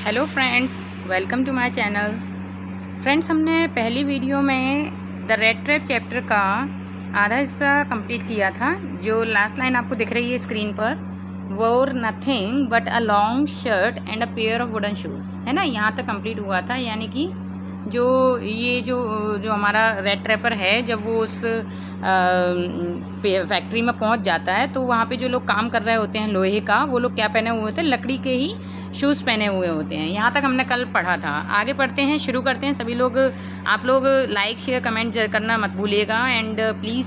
Hello friends, welcome to my channel. Friends, हमने पहली video में द रेड ट्रैप चैप्टर का आधा हिस्सा कंप्लीट किया था। जो लास्ट लाइन आपको दिख रही है स्क्रीन पर, वोर nothing but a long shirt and a pair of wooden shoes, है ना। यहाँ तक कंप्लीट हुआ था। यानी कि जो हमारा रेड ट्रैपर है, जब वो उस फैक्ट्री में पहुँच जाता है तो वहाँ पे जो लोग काम कर रहे होते हैं लोहे का, वो लोग क्या पहने हुए होते हैं? लकड़ी के ही शूज़ पहने हुए होते हैं। यहाँ तक हमने कल पढ़ा था। आगे पढ़ते हैं, शुरू करते हैं। सभी लोग, आप लोग लाइक शेयर कमेंट करना मत भूलिएगा एंड प्लीज़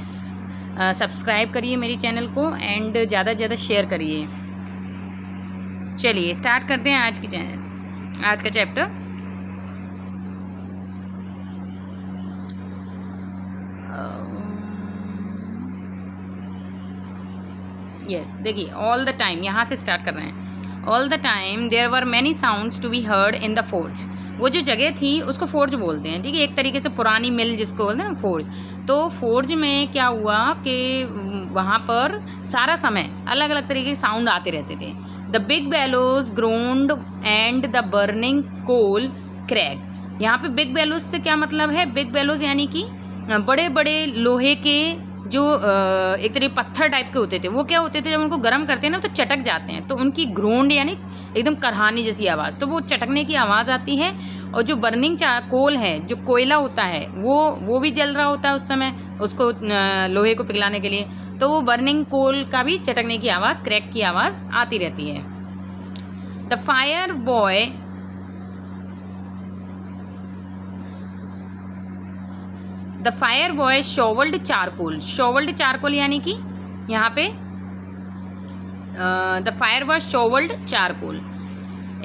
सब्सक्राइब करिए मेरी चैनल को एंड ज़्यादा से ज़्यादा शेयर करिए। चलिए स्टार्ट करते हैं आज का चैप्टर। यस, देखिए, ऑल द टाइम, यहाँ से स्टार्ट कर रहे हैं। All the time there were many sounds to be heard in the forge. वो जो जगह थी उसको फोर्ज बोलते हैं, ठीक है। एक तरीके से पुरानी मिल जिसको बोलते हैं ना, फोर्ज। तो फोर्ज में क्या हुआ कि वहाँ पर सारा समय अलग अलग तरीके के साउंड आते रहते थे। The big bellows groaned and the burning coal crack. यहाँ पे बिग बेलोज से क्या मतलब है? बिग बेलोज यानी कि बड़े बड़े लोहे के जो एक तरीके पत्थर टाइप के होते थे। वो क्या होते थे, जब उनको गर्म करते हैं ना तो चटक जाते हैं, तो उनकी ग्रोंड यानी एकदम करहानी जैसी आवाज़, तो वो चटकने की आवाज़ आती है। और जो बर्निंग कोल है, जो कोयला होता है, वो भी जल रहा होता है उस समय, उसको लोहे को पिघलाने के लिए। तो वो बर्निंग कोल का भी चटकने की आवाज़, क्रैक की आवाज़ आती रहती है। The fire boy shovelled charcoal. Shovelled charcoal यानी कि यहाँ पे the fire boy shovelled charcoal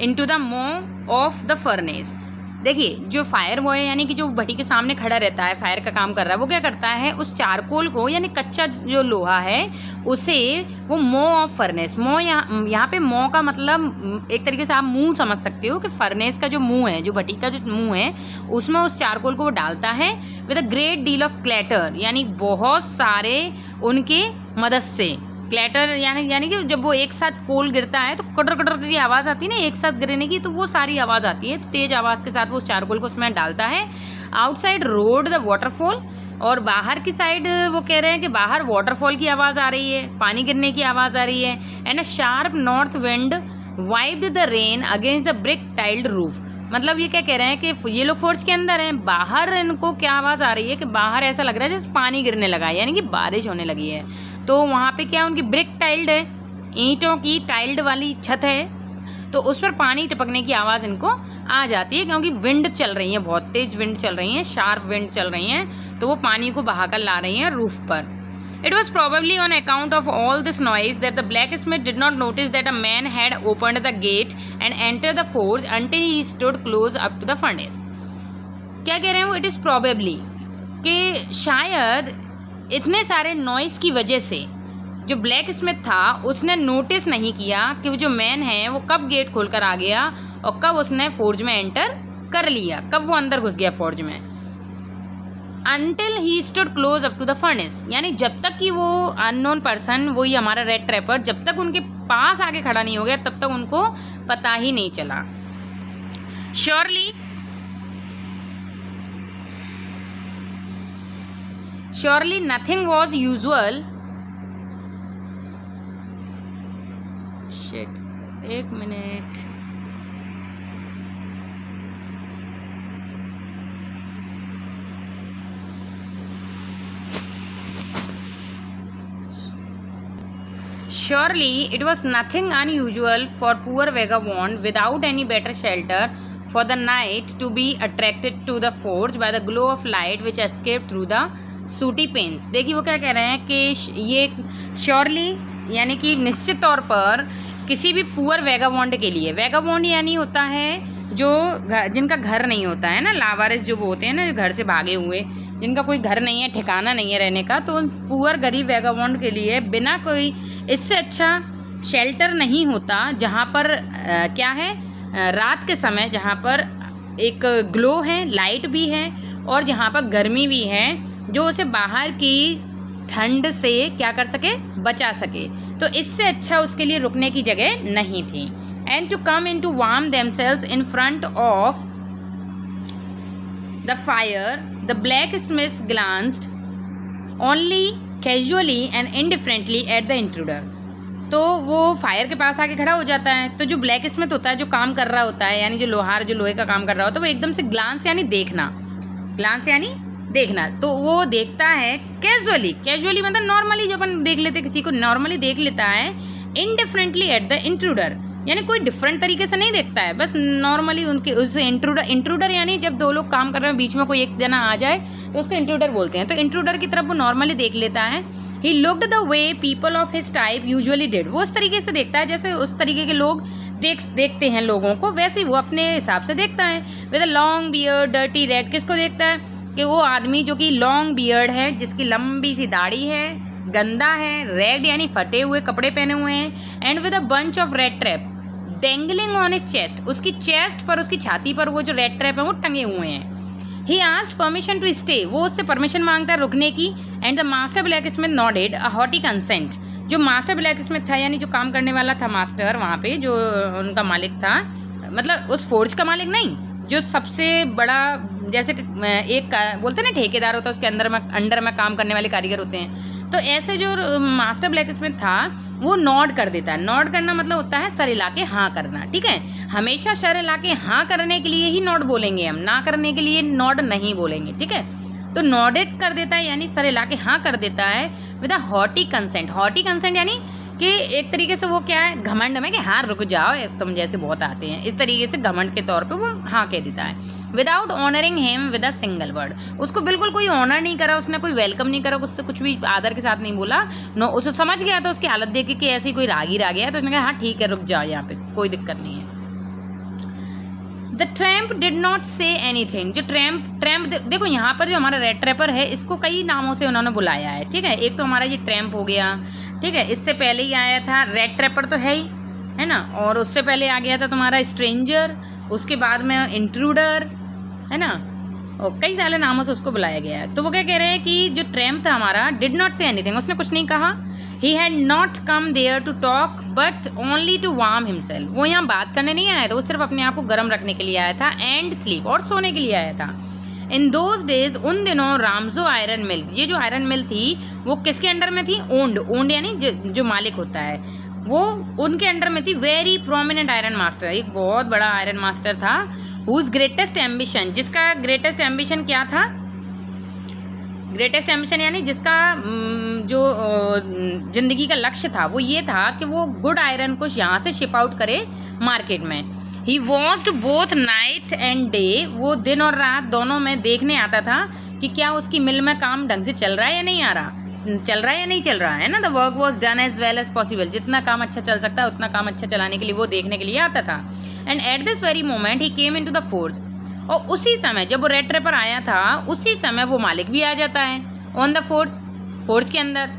into the maw of the furnace. देखिए, जो फायर बॉय यानी कि जो भट्टी के सामने खड़ा रहता है, फायर का काम कर रहा है, वो क्या करता है? उस चारकोल को, यानी कच्चा जो लोहा है, उसे वो मो ऑफ फर्नेस। मो यहाँ पे मो का मतलब एक तरीके से आप मुंह समझ सकते हो कि फर्नेस का जो मुंह है, जो भट्टी का जो मुंह है, उसमें उस चारकोल को वो डालता है with a great deal of clatter, यानी बहुत सारे उनके मदद से। क्लैटर यानी कि जब वो एक साथ कोल गिरता है तो कटर कटर की आवाज़ आती है ना, एक साथ गिरने की, तो वो सारी आवाज़ आती है। तो तेज़ आवाज़ के साथ वो चारकोल को उसमें डालता है। आउटसाइड रोड द वाटरफॉल, और बाहर की साइड वो कह रहे हैं कि बाहर वाटरफॉल की आवाज़ आ रही है, पानी गिरने की आवाज़ आ रही है। And a sharp north wind wiped the rain against the brick tiled roof. मतलब ये क्या कह रहे हैं कि ये लोग फोर्ज के अंदर हैं, बाहर इनको क्या आवाज़ आ रही है कि बाहर ऐसा लग रहा है जैसे पानी गिरने लगा है, यानी कि बारिश होने लगी है। तो वहाँ पे क्या, उनकी ब्रिक टाइल्ड है, ईंटों की टाइल्ड वाली छत है, तो उस पर पानी टपकने की आवाज़ इनको आ जाती है, क्योंकि विंड चल रही है, बहुत तेज़ विंड चल रही है, शार्प विंड चल रही हैं, तो वो पानी को बहाकर ला रही हैं रूफ पर। It was probably on account of all this noise that the blacksmith did not notice that a man had opened the gate and entered the forge until he stood close up to the furnace. क्या कह रहे हैं वो? It is probably कि शायद इतने सारे noise की वजह से जो ब्लैक स्मिथ था उसने नोटिस नहीं किया कि वो जो मैन है वो कब गेट खोलकर आ गया और कब उसने फोर्ज में एंटर कर लिया, कब वो अंदर घुस गया फोर्ज में। Until he stood close up to the furnace, यानी जब तक कि वो अननोन पर्सन, वही हमारा रेड ट्रैपर, जब तक उनके पास आके खड़ा नहीं हो गया तब तक उनको पता ही नहीं चला। Surely nothing was usual. Shit, एक minute. Surely it was nothing unusual for poor vagabond without any better shelter for the night to be attracted to the forge by the glow of light which escaped through the sooty panes. देखिए वो क्या कह रहे हैं कि ये surely यानी कि निश्चित तौर पर किसी भी पुअर वैगाबॉन्ड के लिए, वैगाबॉन्ड यानी होता है जो जिनका घर नहीं होता है ना, लावारिस जो वो होते हैं ना, जो घर से भागे हुए, जिनका कोई घर नहीं है, ठिकाना नहीं है रहने का, तो पुअर गरीब वैगाबॉन्ड के लिए बिना कोई इससे अच्छा शेल्टर नहीं होता, जहाँ पर क्या है, रात के समय जहाँ पर एक ग्लो है, लाइट भी है और जहाँ पर गर्मी भी है, जो उसे बाहर की ठंड से क्या कर सके, बचा सके। तो इससे अच्छा उसके लिए रुकने की जगह नहीं थी। and to come in to warm themselves in front of the fire. The blacksmith glanced only casually and indifferently at the intruder. तो वो फायर के पास आके खड़ा हो जाता है, तो जो ब्लैक स्मिथ होता है, जो काम कर रहा होता है, यानी जो लोहार जो लोहे का काम कर रहा होता है, वो एकदम से ग्लांस यानी देखना, ग्लांस यानी देखना, तो वो देखता है कैजुअली, कैजुअली मतलब नॉर्मली जो अपन देख लेते किसी को नॉर्मली देख लेता है, इनडिफरेंटली एट द इंट्रूडर यानी कोई डिफरेंट तरीके से नहीं देखता है, बस नॉर्मली उनके उस इंट्रूडर यानी जब दो लोग काम कर रहे हैं बीच में कोई एक जना आ जाए तो उसको इंट्रूडर बोलते हैं, तो इंट्रूडर की तरफ वो नॉर्मली देख लेता है। He looked the way people of his type usually did, वो उस तरीके से देखता है जैसे उस तरीके के लोग देखते हैं लोगों को, वैसे ही वो अपने हिसाब से देखता है। With a long beard dirty rag, किसको देखता है कि वो आदमी जो कि लॉन्ग बियर्ड है, जिसकी लंबी सी दाढ़ी है, गंदा है, रेड यानी फटे हुए कपड़े पहने हुए हैं, and with a bunch of red trap dangling on his chest, उसकी चेस्ट पर, उसकी छाती पर वो जो रेड ट्रैप है वो टंगे हुए हैं। He asked permission to stay, वो उससे परमिशन मांगता है रुकने की, and the master blacksmith nodded a haughty consent. जो मास्टर ब्लैक स्मिथ था यानी जो काम करने वाला था मास्टर वहाँ पे, जो उनका मालिक था, मतलब उस फोर्ज का मालिक नहीं, जो सबसे बड़ा जैसे एक बोलते हैं ना ठेकेदार होता है, उसके अंडर में काम करने वाले कारीगर होते हैं, तो ऐसे जो मास्टर ब्लैक स्मिथ था वो नॉड कर देता है। नॉड करना मतलब होता है सर हिला के हाँ करना, ठीक है, हमेशा सर हिला के हाँ करने के लिए ही नॉड बोलेंगे हम, ना करने के लिए नॉड नहीं बोलेंगे, ठीक है। तो नॉडेड कर देता है यानी सर हिला के हाँ कर देता है with a haughty consent. Haughty consent यानी कि एक तरीके से वो क्या है, घमंड में कि हाँ रुक जाओ तुम जैसे बहुत आते हैं, इस तरीके से घमंड के तौर पे वो हाँ कह देता है। Without honouring him with a single word, उसको बिल्कुल कोई ऑनर नहीं करा, उसने कोई वेलकम नहीं करा, उससे कुछ भी आदर के साथ नहीं बोला। नो, उसे समझ गया था उसकी हालत देख के कि ऐसी कोई रागीर आ गया है, तो उसने कहा हाँ ठीक है रुक जाओ, यहाँ पे कोई दिक्कत नहीं है। The tramp did not say anything, जो ट्रैम्प देखो यहाँ पर जो हमारा रेड ट्रैपर है इसको कई नामों से उन्होंने बुलाया है, ठीक है। एक तो हमारा ये ट्रैम्प हो गया, ठीक है, इससे पहले ही आया था रेड ट्रैपर तो है ही, है ना, और उससे पहले आ गया था तुम्हारा स्ट्रेंजर, उसके बाद में इंट्रूडर, है ना, और कई सारे नामों से उसको बुलाया गया है। तो वो क्या कह रहे हैं कि जो ट्रैम्प था हमारा डिड नॉट से एनीथिंग, उसने कुछ नहीं कहा। He had not come there to talk but only to warm himself, वो यहाँ बात करने नहीं आया था, वो सिर्फ अपने आप को गर्म रखने के लिए आया था, एंड स्लीप, और सोने के लिए आया था। इन दोज डेज, उन दिनों रामजो आयरन मिल, ये जो आयरन मिल थी वो किसके अंडर में थी, ओन्ड यानी जो मालिक होता है वो उनके अंडर में थी। वेरी प्रोमिनेंट आयरन मास्टर, एक बहुत बड़ा आयरन मास्टर था। हुज ग्रेटेस्ट एम्बिशन, जिसका ग्रेटेस्ट एम्बिशन क्या था, ग्रेटेस्ट एम्बिशन यानी जिसका जो जिंदगी का लक्ष्य था वो ये था कि वो गुड आयरन को यहाँ से शिप आउट करे मार्केट में। He watched both night and day, वो दिन और रात दोनों में देखने आता था कि क्या उसकी मिल में काम ढंग से चल रहा है या नहीं चल रहा है या नहीं चल रहा है ना। The work was done as well as possible, जितना काम अच्छा चल सकता है उतना काम अच्छा चलाने के लिए वो देखने के लिए आता था। And at this very moment he came into the forge, और उसी समय जब वो रेड ट्रैपर आया था उसी समय वो मालिक भी आ जाता है ऑन द फोर्ज के अंदर,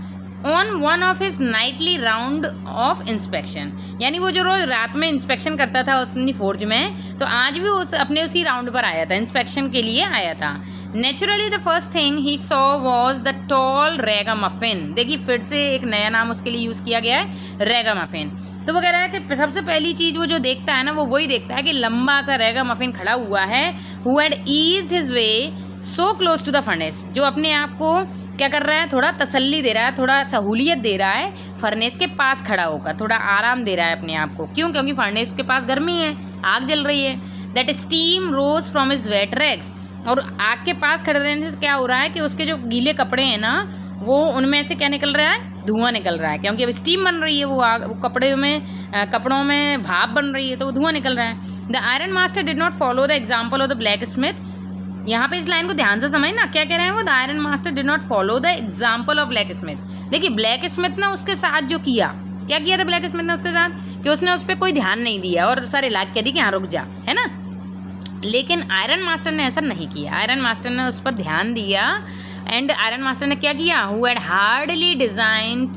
on one of his Knightley round of inspection, यानी वो जो रोज रात में इंस्पेक्शन करता था अपनी फोर्ज में, तो आज भी अपने उसी राउंड पर आया था, इंस्पेक्शन के लिए आया था। Naturally the first thing he saw was the tall ragamuffin, देखिए फिर से एक नया नाम उसके लिए यूज़ किया गया है, रैगामफिन। तो वो कह रहा है कि सबसे पहली चीज़ वो जो देखता है ना वो वही देखता है कि लंबा सा रैगामफिन खड़ा हुआ है, who had eased his way so close to the furnace, जो अपने आप को क्या कर रहा है, थोड़ा तसल्ली दे रहा है, थोड़ा सहूलियत दे रहा है, फर्नेस के पास खड़ा होकर थोड़ा आराम दे रहा है अपने आप को। क्यों? क्योंकि फर्नेस के पास गर्मी है, आग जल रही है। That steam rose from his wet rags, और आग के पास खड़े रहने से क्या हो रहा है कि उसके जो गीले कपड़े हैं ना वो उनमें से क्या निकल रहा है, धुआं निकल रहा है, क्योंकि अब स्टीम बन रही है, वो कपड़ों में भाप बन रही है तो वो धुआं निकल रहा है। The iron master did not follow the example of the black Smith, यहाँ पे इस लाइन को ध्यान से समझना क्या कह रहे हैं वो, the iron master did not follow the example of black Smith. देखिए ब्लैक स्मिथ ने उसके साथ जो किया, क्या किया था ब्लैक स्मिथ ने उसके साथ, कि उसने उस पर कोई ध्यान नहीं दिया और सारे लाख कह दी कि यहाँ रुक जा, है ना। लेकिन आयरन मास्टर ने ऐसा नहीं किया, आयरन मास्टर ने उस पर ध्यान दिया। एंड आयरन मास्टर ने क्या किया, who had hardly deigned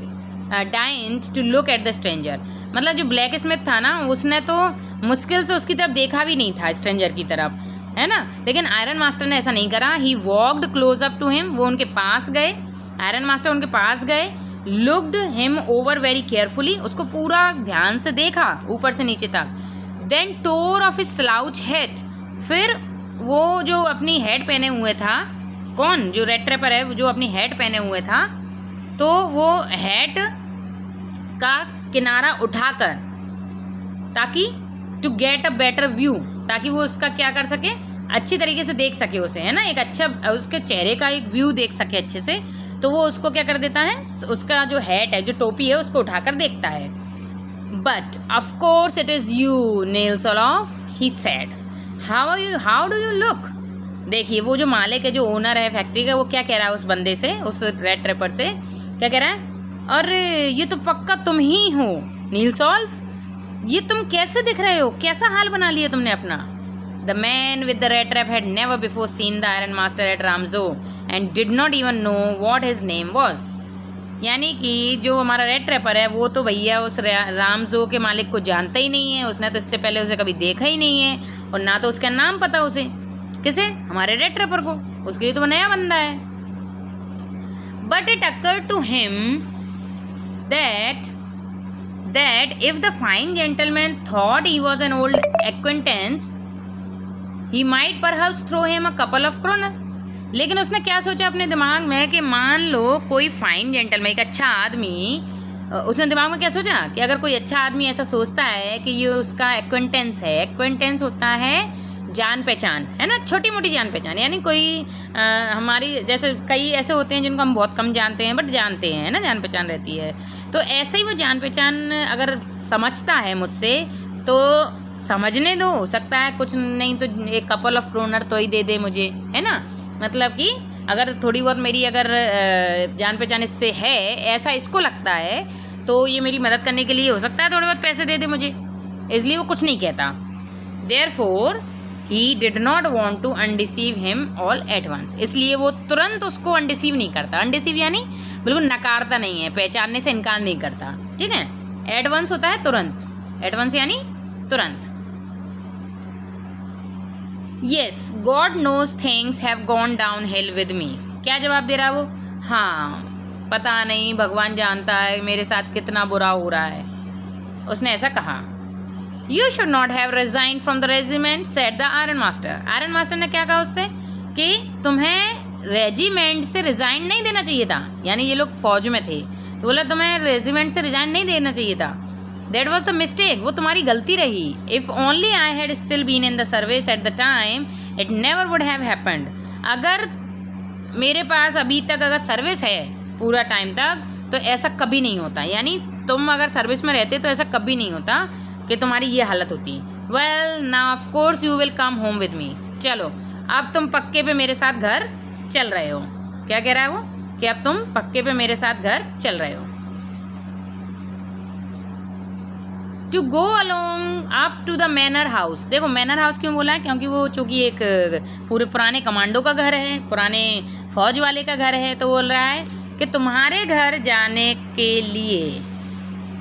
to look at the stranger, मतलब जो ब्लैक स्मिथ था ना उसने तो मुश्किल से उसकी तरफ देखा भी नहीं था, स्ट्रेंजर की तरफ, है ना। लेकिन आयरन मास्टर ने ऐसा नहीं करा। He walked close up to him, वो उनके पास गए, आयरन मास्टर उनके पास गए, looked him over very carefully, उसको पूरा ध्यान से देखा ऊपर से नीचे तक, then tore off his slouch hat, फिर वो जो अपनी हैट पहने हुए था, कौन, जो रेड ट्रैपर है, जो अपनी हैट पहने हुए था, तो वो हैट का किनारा उठाकर, ताकि to get a better view, ताकि वो उसका क्या कर सके, अच्छी तरीके से देख सके उसे, है ना, एक अच्छा उसके चेहरे का एक व्यू देख सके अच्छे से, तो वो उसको क्या कर देता है, उसका जो हैट है, जो टोपी है, उसको उठाकर देखता है। But of course it is you Nils Olof, he said, how do you look. देखिए वो जो मालिक है, जो ओनर है फैक्ट्री का, वो क्या कह रहा है उस बंदे से, उस रेड ट्रैपर से, क्या कह रहा है, अरे ये तो पक्का तुम ही हो नील्स ओल्फ, ये तुम कैसे दिख रहे हो, कैसा हाल बना लिया तुमने अपना। The man with the rat trap had never before seen the iron master at Ramsjo and did not even know what his name was. यानी कि जो हमारा रेड ट्रैपर है, वो तो भैया उस रामजो के मालिक को जानता ही नहीं है, उसने तो इससे पहले उसे कभी देखा ही नहीं है, और ना तो उसका नाम पता उसे, किसे, हमारे रेड ट्रैपर को, उसके लिए तो वो नया बंदा है। But it occur to him that if the fine gentleman thought he was an old acquaintance, he might perhaps throw him a couple of kroner। लेकिन उसने क्या सोचा अपने दिमाग में कि मान लो कोई फाइन जेंटलमैन, एक अच्छा आदमी, उसने दिमाग में क्या सोचा कि अगर कोई अच्छा आदमी ऐसा सोचता है कि ये उसका एक्वेंटेंस है, एक्वेंटेंस होता है जान पहचान, है ना, छोटी मोटी जान पहचान, यानी कोई हमारी जैसे कई ऐसे होते हैं जिनको हम बहुत कम जानते हैं बट जानते हैं, है ना, जान पहचान रहती है, तो ऐसे ही वो जान पहचान अगर समझता है मुझसे तो समझने दो, हो सकता है कुछ नहीं तो एक कपल ऑफ क्रोनर तो ही दे दे मुझे, है ना, मतलब कि अगर थोड़ी बहुत मेरी अगर जान पहचान इससे है, ऐसा इसको लगता है, तो ये मेरी मदद करने के लिए हो सकता है थोड़े बहुत पैसे दे दे मुझे, इसलिए वो कुछ नहीं कहता। Therefore he did not want to undeceive him all at once, इसलिए वो तुरंत उसको अनडिसीव नहीं करता। अनडिसीव यानी बिल्कुल नकारता नहीं है, पहचानने से इनकार नहीं करता, ठीक है। एट वंस होता है तुरंत, एट वंस यानी तुरंत। Yes God knows things have gone downhill with me, क्या जवाब दे रहा है वो, हाँ पता नहीं, भगवान जानता है मेरे साथ कितना बुरा हो रहा है, उसने ऐसा कहा। You should not have resign from the regiment said the iron master, iron master ने क्या कहा उससे कि तुम्हें रेजिमेंट से रिजाइन नहीं देना चाहिए था, यानी ये लोग फौज में थे, तो बोला तुम्हें रेजिमेंट से रिजाइन नहीं देना चाहिए था। दैट वॉज द मिस्टेक, वो तुम्हारी गलती रही। If only I had still been in the service at the time it never would have happened, अगर मेरे पास अभी तक अगर सर्विस है पूरा टाइम तक तो ऐसा कभी नहीं होता, यानी तुम अगर सर्विस में रहते तो ऐसा कभी नहीं होता कि तुम्हारी ये हालत होती। Well now of course you will come home with me, चलो अब तुम पक्के पे मेरे साथ घर चल रहे हो। क्या कह रहा है वो कि अब तुम पक्के पे मेरे साथ घर चल रहे हो। To go along up to the manor house, देखो मैनर हाउस क्यों बोला है, क्योंकि वो चूँकि एक पूरे पुराने कमांडो का घर है, पुराने फौज वाले का घर है, तो बोल रहा है कि तुम्हारे घर जाने के लिए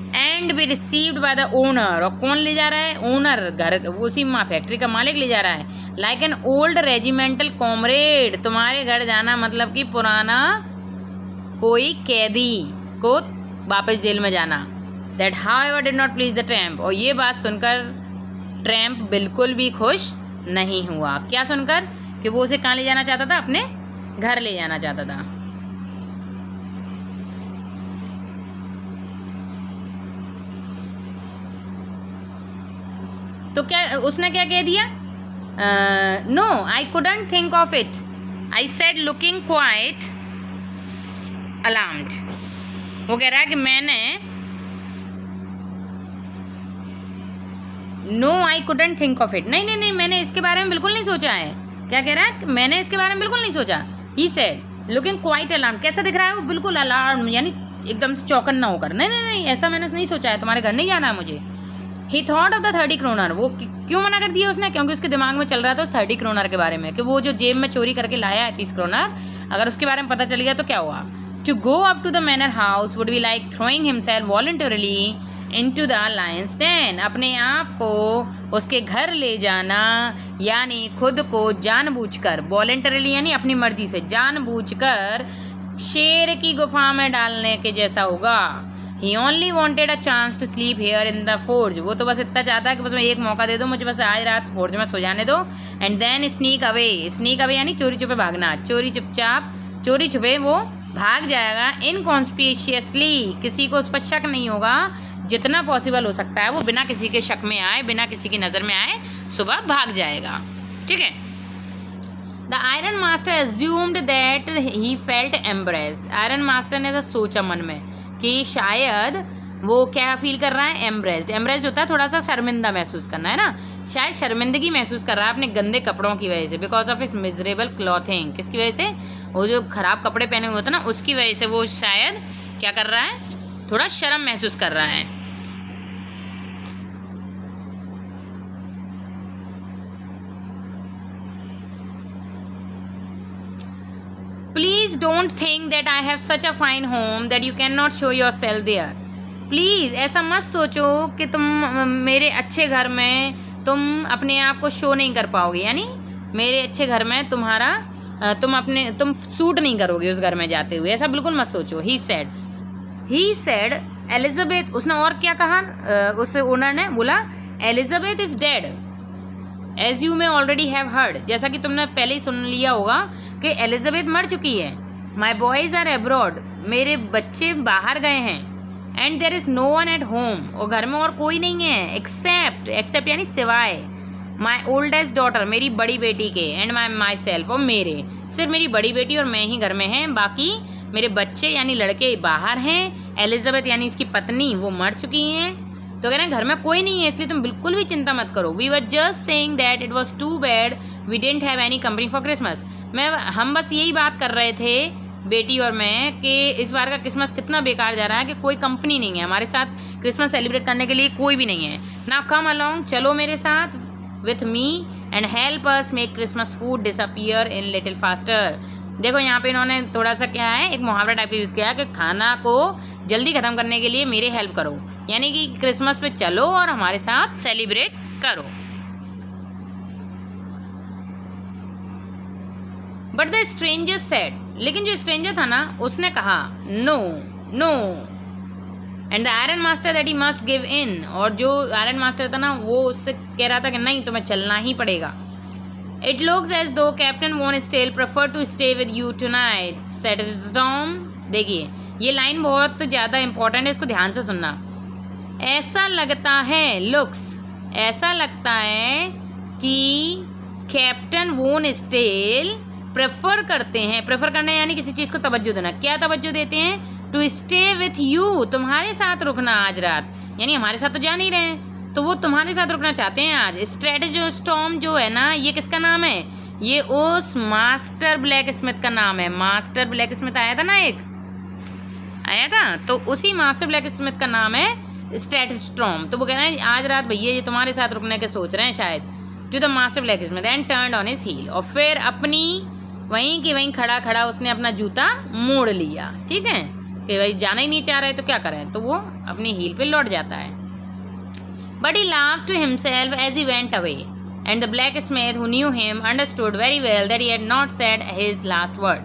and be received by the owner, और कौन ले जा रहा है, ओनर, घर उसी फैक्ट्री का मालिक ले जा रहा है। Like an old regimental comrade, तुम्हारे घर जाना मतलब कि पुराना कोई कैदी को वापस जेल में जाना। That however did not please the tramp, और ये बात सुनकर ट्रैम्प बिल्कुल भी खुश नहीं हुआ। क्या सुनकर कि वो उसे कहाँ ले जाना चाहता था, अपने घर ले जाना चाहता था। तो क्या उसने क्या कह दिया, no I couldn't think of it, I said looking quite alarmed. वो कह रहा है कि मैंने, no I couldn't think of it, नहीं मैंने इसके बारे में बिल्कुल नहीं सोचा है। क्या कह रहा है, मैंने इसके बारे में बिल्कुल नहीं सोचा। He said looking quite alarm, कैसा दिख रहा है वो, बिल्कुल अलार्म, यानी एकदम से चौकन्ना होकर, नहीं ऐसा मैंने नहीं सोचा है, तुम्हारे घर नहीं जाना है मुझे। He thought of the 30 kronor, वो क्यों मना कर दिया उसने, क्योंकि उसके दिमाग में चल रहा था उस 30 क्रोनर के बारे में, कि वो जो जेब में चोरी करके लाया है 30 क्रोनर, अगर उसके बारे में पता चल गया तो क्या हुआ। To go up to the manor house would be like throwing himself voluntarily into the lion's den, अपने आप को उसके घर ले जाना, यानी खुद को जानबूझकर, वॉलंटरली यानी अपनी मर्जी से, जानबूझकर शेर की गुफा में डालने के जैसा होगा। He only wanted a chance to sleep here in the forge. वो तो बस इतना चाहता है कि बस मैं एक मौका दे दो मुझे, बस आज रात फोर्ज में सो जाने दो। एंड देन स्नीक अवे यानी चोरी छुपे भागना, चोरी छुपे वो भाग जाएगा। इनकॉन्स्पिशियसली, किसी को उस पर शक नहीं होगा, जितना पॉसिबल हो सकता है वो बिना किसी के शक में आए, बिना किसी की नज़र में आए सुबह भाग जाएगा। ठीक है। The iron master assumed that he felt embraced. Iron master ने तो सोचा मन में कि शायद वो क्या फील कर रहा है, एम्ब्रेस्ड होता है थोड़ा सा शर्मिंदा महसूस करना, है ना। शायद शर्मिंदगी महसूस कर रहा है अपने गंदे कपड़ों की वजह से, बिकॉज ऑफ इस मिजरेबल क्लॉथिंग। किसकी वजह से? वो जो खराब कपड़े पहने हुए थे ना, उसकी वजह से वो शायद क्या कर रहा है, थोड़ा शर्म महसूस कर रहा है। Please don't think that I have such a fine home that you can not show yourself there. Please ऐसा मत सोचो कि तुम मेरे अच्छे घर में तुम अपने आप को शो नहीं कर पाओगे, यानी मेरे अच्छे घर में तुम सूट नहीं करोगे उस घर में जाते हुए, ऐसा बिल्कुल मत सोचो। ही सेड एलिजाबेथ, उसने और क्या कहा, उस ओनर ने बोला Elizabeth is dead as you may already have heard. जैसा कि तुमने पहले ही सुन लिया होगा कि एलिजाबेथ मर चुकी है। माई बॉयज़ आर एब्रॉड, मेरे बच्चे बाहर गए हैं। And there is no one at home, और घर में और कोई नहीं है एक्सेप्ट यानी सिवाय माई ओल्डेस्ट डॉटर, मेरी बड़ी बेटी के, एंड माई सेल्फ, और मेरे, सिर्फ मेरी बड़ी बेटी और मैं ही घर में हैं, बाकी मेरे बच्चे यानी लड़के बाहर हैं। एलिजाबेथ यानी इसकी पत्नी वो मर चुकी हैं। तो कह रहे हैं घर में कोई नहीं है, इसलिए तुम बिल्कुल भी चिंता मत करो। We were just saying that it was too bad we didn't have any company for Christmas. हम बस यही बात कर रहे थे बेटी और मैं कि इस बार का क्रिसमस कितना बेकार जा रहा है कि कोई कंपनी नहीं है हमारे साथ क्रिसमस सेलिब्रेट करने के लिए, कोई भी नहीं है। नाउ कम अलोंग, चलो मेरे साथ with me and help us make Christmas food disappear in little faster. देखो यहाँ पे इन्होंने थोड़ा सा क्या है, एक मुहावरा टाइप का यूज़ किया है कि खाना को जल्दी ख़त्म करने के लिए मेरे हेल्प करो, यानी कि क्रिसमस पे चलो और हमारे साथ सेलिब्रेट करो। बट द स्ट्रेंजर सेड, लेकिन जो स्ट्रेंजर था ना उसने कहा no no, and the iron master that he must give in, और जो आयरन मास्टर था ना वो उससे कह रहा था कि नहीं तुम्हें चलना ही पड़ेगा। It looks as though Captain von Stahle prefer to stay with you tonight said Tom. देखिए ये लाइन बहुत ज़्यादा इंपॉर्टेंट है, इसको ध्यान से सुनना। ऐसा लगता है, लुक्स, ऐसा लगता है कि कैप्टन वोन स्टेल प्रेफर करते हैं, प्रेफर करना यानी किसी चीज़ को तवज्जो देना। क्या तवज्जो देते हैं? टू स्टे विथ यू, तुम्हारे साथ रुकना आज रात, यानी हमारे साथ तो जा नहीं रहे हैं तो वो तुम्हारे साथ रुकना चाहते हैं आज। स्ट्रेटजोस्टॉर्म जो है ना, ये किसका नाम है? ये उस मास्टर ब्लैक स्मिथ का नाम है। मास्टर ब्लैक स्मिथ आया था ना, एक आया था, तो उसी मास्टर ब्लैक स्मिथ का नाम है स्ट्रेटजोस्टॉर्म। तो वो कह रहे हैं आज रात भैया ये तुम्हारे साथ रुकने के सोच रहे हैं शायद, to the master blacksmith and turned on his heel. और फिर अपनी वहीं की वहीं खड़ा खड़ा उसने अपना जूता मोड़ लिया। ठीक है कि भाई जाना ही नहीं चाह रहे तो क्या करें, तो वो अपनी हील पे लौट जाता है। But he laughed to himself as he went away, and the blacksmith who knew him understood very well that he had not said his last word.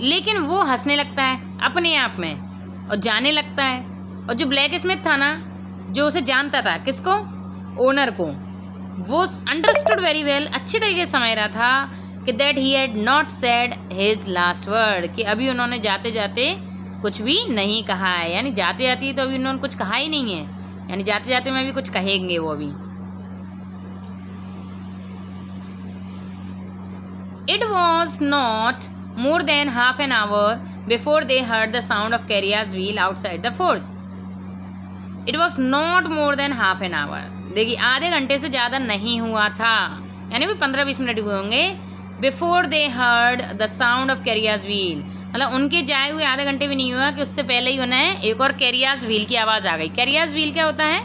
लेकिन वो हंसने लगता है अपने आप में और जाने लगता है। और जो ब्लैक स्मिथ था ना, जो उसे जानता था, किसको? ओनर को, वो अंडरस्टूड वेरी वेल, अच्छी तरीके से समझ रहा था कि that he had not said his last word, कि अभी उन्होंने जाते जाते कुछ भी नहीं कहा है, यानी जाते जाते तो अभी उन्होंने कुछ कहा ही नहीं है, यानी जाते जाते में भी कुछ कहेंगे वो अभी। It was not more than half an hour before they heard the sound of carriages wheel outside the forge. It was not more than half an hour, देखिए आधे घंटे से ज़्यादा नहीं हुआ था, यानी भी 15-20 मिनट हुए होंगे। Before they heard the sound of carriages wheel, मतलब उनके जाए हुए आधे घंटे भी नहीं हुआ कि उससे पहले ही उन्हें एक और कैरियाज व्हील की आवाज़ आ गई। कैरियाज व्हील क्या होता है?